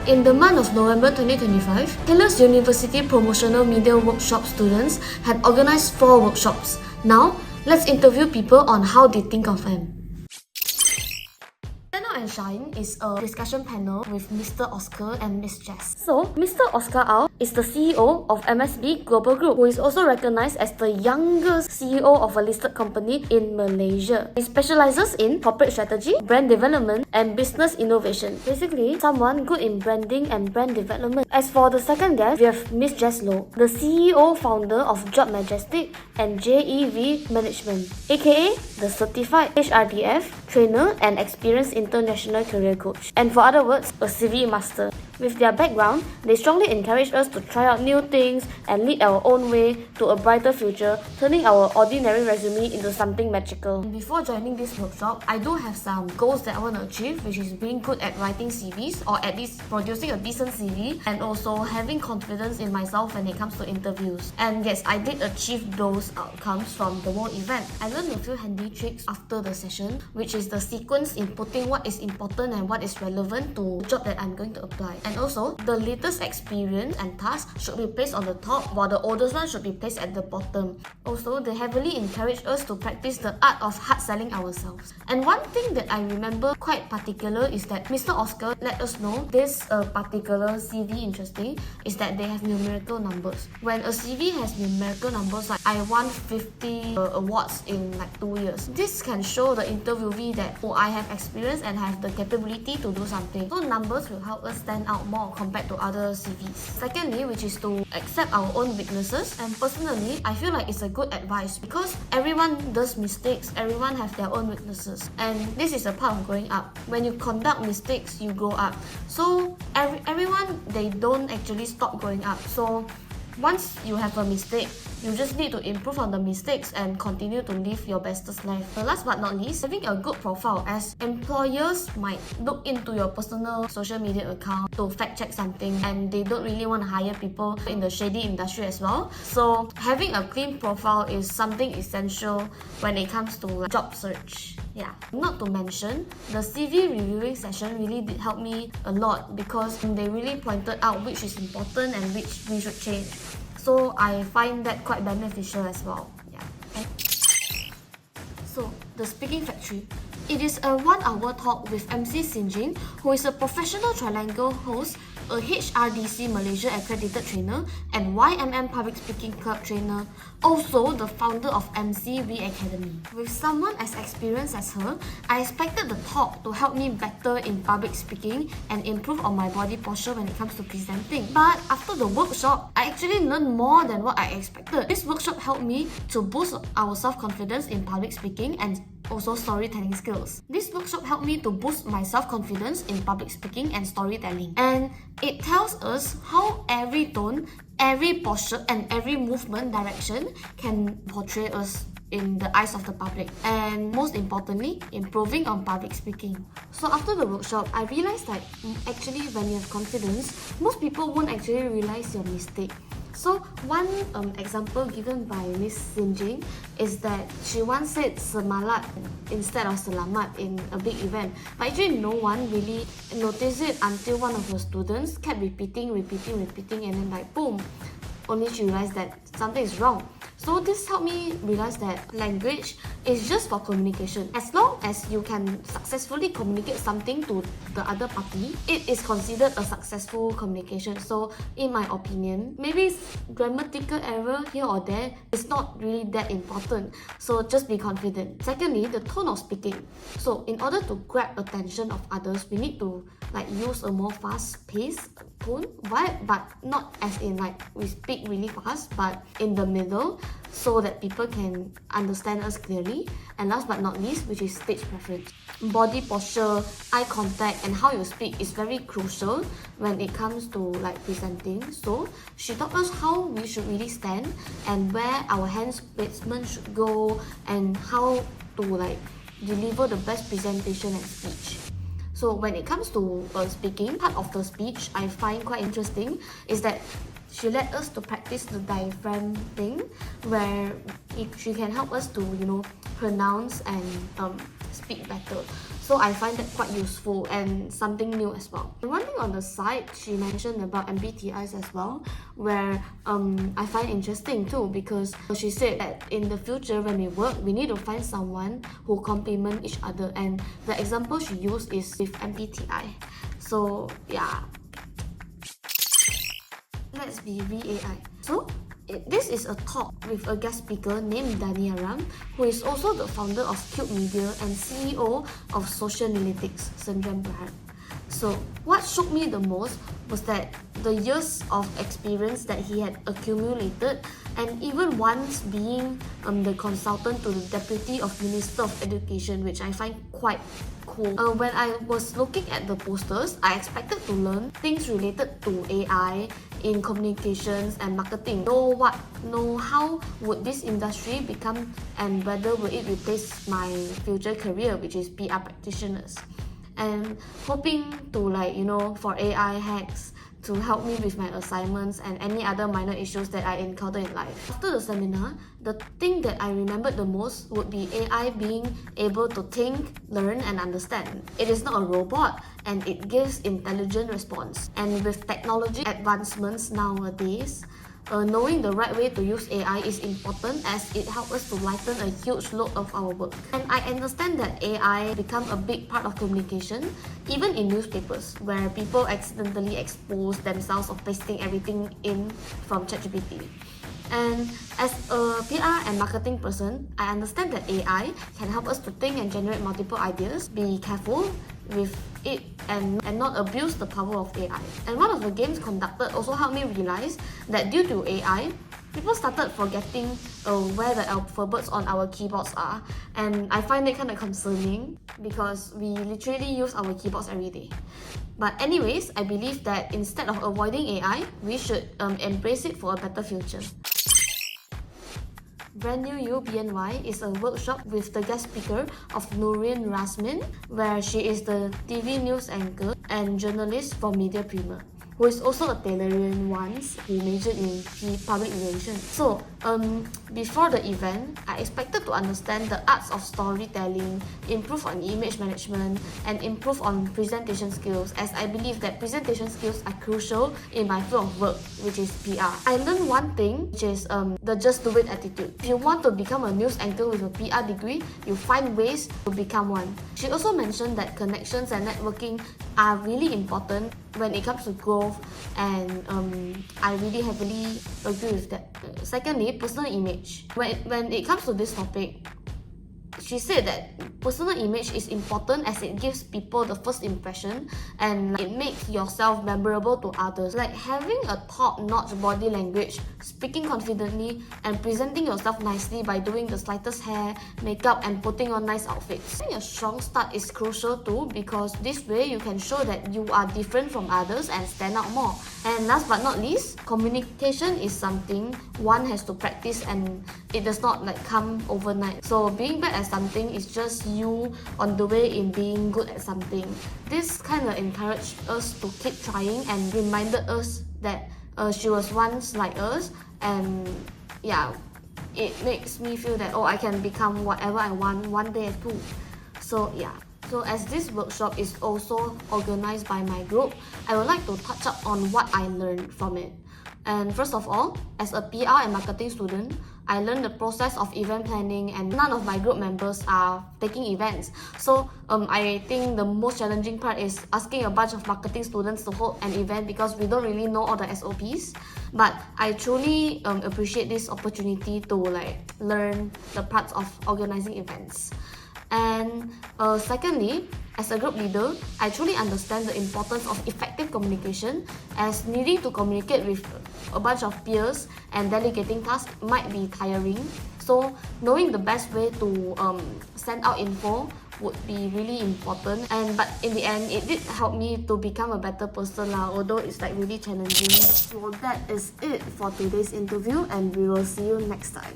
In the month of November 2025, Taylor's University Promotional Media Workshop students had organized 4 workshops. Now, let's interview people on how they think of them. Stand Out and Shine is a discussion panel with Mr. Oscar and Miss Jess. So, Mr. Oscar Au is the CEO of MSB Global Group, who is also recognized as the youngest CEO of a listed company in Malaysia. He specializes in corporate strategy, brand development, and business innovation. Basically, someone good in branding and brand development. As for the second guest, we have Miss Jess Low, the CEO founder of Job Majestic and JEV Management, aka the Certified HRDF Trainer and Experienced International Career Coach, and for other words, a CV Master. With their background, they strongly encourage us to try out new things and lead our own way to a brighter future, turning our ordinary resume into something magical. Before joining this workshop, I do have some goals that I want to achieve, which is being good at writing CVs, or at least producing a decent CV, and also having confidence in myself when it comes to interviews. And yes, I did achieve those outcomes from the whole event. I learned a few handy tricks after the session, which is the sequence in putting what is important and what is relevant to the job that I'm going to apply. And also, the latest experience and task should be placed on the top, while the oldest one should be placed at the bottom. Also, they heavily encourage us to practice the art of hard selling ourselves. And one thing that I remember quite particular is that Mr. Oscar let us know this particular CV interesting is that they have numerical numbers. When a CV has numerical numbers, like I won 50 awards in like 2 years. This can show the interviewee that I have experience and have the capability to do something. So numbers will help us stand out more compared to other CVs. Secondly, which is to accept our own weaknesses. And personally, I feel like it's a good advice because everyone does mistakes, everyone have their own weaknesses. And this is a part of growing up. When you conduct mistakes, you grow up. So everyone, they don't actually stop growing up. So once you have a mistake, you just need to improve on the mistakes and continue to live your bestest life. Last but not least, having a good profile, as employers might look into your personal social media account to fact check something, and they don't really want to hire people in the shady industry as well. So having a clean profile is something essential when it comes to job search. Yeah. Not to mention, the CV reviewing session really did help me a lot because they really pointed out which is important and which we should change. So I find that quite beneficial as well. Yeah. So, the Speaking Factory. It is a 1-hour talk with MC Xing, who is a professional trilingual host, a HRDC Malaysia accredited trainer, and YMM Public Speaking Club trainer, also the founder of MCV Academy. With someone as experienced as her, I expected the talk to help me better in public speaking and improve on my body posture when it comes to presenting. But after the workshop, I actually learned more than what I expected. This workshop helped me to boost our self-confidence in public speaking and also storytelling skills. This workshop helped me to boost my self-confidence in public speaking and storytelling. And it tells us how every tone, every posture, and every movement direction can portray us in the eyes of the public, and most importantly, improving on public speaking. So after the workshop, I realized that actually when you have confidence, most people won't actually realize your mistake. So one example given by Miss Xing is that she once said semalat instead of selamat in a big event, but actually no one really noticed it until one of her students kept repeating, and then like boom, only she realized that something is wrong. So this helped me realize that language is just for communication. As long as you can successfully communicate something to the other party, it is considered a successful communication. So in my opinion, maybe grammatical error here or there is not really that important. So just be confident. Secondly, the tone of speaking. So in order to grab attention of others, we need to use a more fast-paced tone, but not as in we speak really fast, but in the middle, so that people can understand us clearly. And last but not least, which is stage preference. Body posture, eye contact, and how you speak is very crucial when it comes to presenting. So she taught us how we should really stand and where our hands placement should go and how to deliver the best presentation and speech. So when it comes to speaking, part of the speech I find quite interesting is that she let us to practice the diaphragm thing, where she can help us to pronounce and speak better. So I find that quite useful and something new as well. And one thing on the side, she mentioned about MBTIs as well, where I find interesting too, because she said that in the future when we work, we need to find someone who complement each other, and the example she used is with MBTI. So yeah, let's be re-AI. So this is a talk with a guest speaker named Daniaram, who is also the founder of Cube Media and CEO of Social Analytics, Sendram Berhad. So what shook me the most was that the years of experience that he had accumulated, and even once being the consultant to the Deputy of Minister of Education, which I find quite cool. When I was looking at the posters, I expected to learn things related to AI in communications and marketing. Know how would this industry become, and whether will it replace my future career, which is PR practitioners. And hoping to for AI hacks to help me with my assignments and any other minor issues that I encounter in life. After the seminar, the thing that I remembered the most would be AI being able to think, learn, and understand. It is not a robot, and it gives intelligent response. And with technology advancements nowadays, knowing the right way to use AI is important, as it helps us to lighten a huge load of our work. And I understand that AI become a big part of communication, even in newspapers, where people accidentally expose themselves of pasting everything in from ChatGPT. And as a PR and marketing person, I understand that AI can help us to think and generate multiple ideas. Be careful with it and not abuse the power of AI. And one of the games conducted also helped me realize that due to AI, people started forgetting where the alphabets on our keyboards are. And I find it kind of concerning because we literally use our keyboards every day. But anyways, I believe that instead of avoiding AI, we should embrace it for a better future. Brand New You BNY is a workshop with the guest speaker of Noreen Rasmin, where she is the TV news anchor and journalist for Media Premier, who is also a Taylorian once, who majored in public relations. So, before the event, I expected to understand the arts of storytelling, improve on image management, and improve on presentation skills, as I believe that presentation skills are crucial in my field of work, which is PR. I learned one thing, which is the just do it attitude. If you want to become a news anchor with a PR degree, you find ways to become one. She also mentioned that connections and networking are really important when it comes to growth, and I really heavily agree with that. Secondly, personal image. When it comes to this topic, she said that personal image is important as it gives people the first impression and it makes yourself memorable to others. Like having a top-notch body language, speaking confidently, and presenting yourself nicely by doing the slightest hair, makeup, and putting on nice outfits. Having a strong start is crucial too, because this way you can show that you are different from others and stand out more. And last but not least, communication is something one has to practice, and it does not come overnight. So being bad at something is just you on the way in being good at something. This kind of encouraged us to keep trying and reminded us that she was once like us, and yeah, it makes me feel that I can become whatever I want one day too. So yeah. So as this workshop is also organized by my group, I would like to touch up on what I learned from it. And first of all, as a PR and marketing student, I learned the process of event planning, and none of my group members are taking events. So I think the most challenging part is asking a bunch of marketing students to hold an event, because we don't really know all the SOPs. But I truly appreciate this opportunity to learn the parts of organizing events. And secondly, as a group leader, I truly understand the importance of effective communication, as needing to communicate with a bunch of peers and delegating tasks might be tiring. So knowing the best way to send out info would be really important. But in the end, it did help me to become a better person although it's really challenging. So that is it for today's interview, and we will see you next time.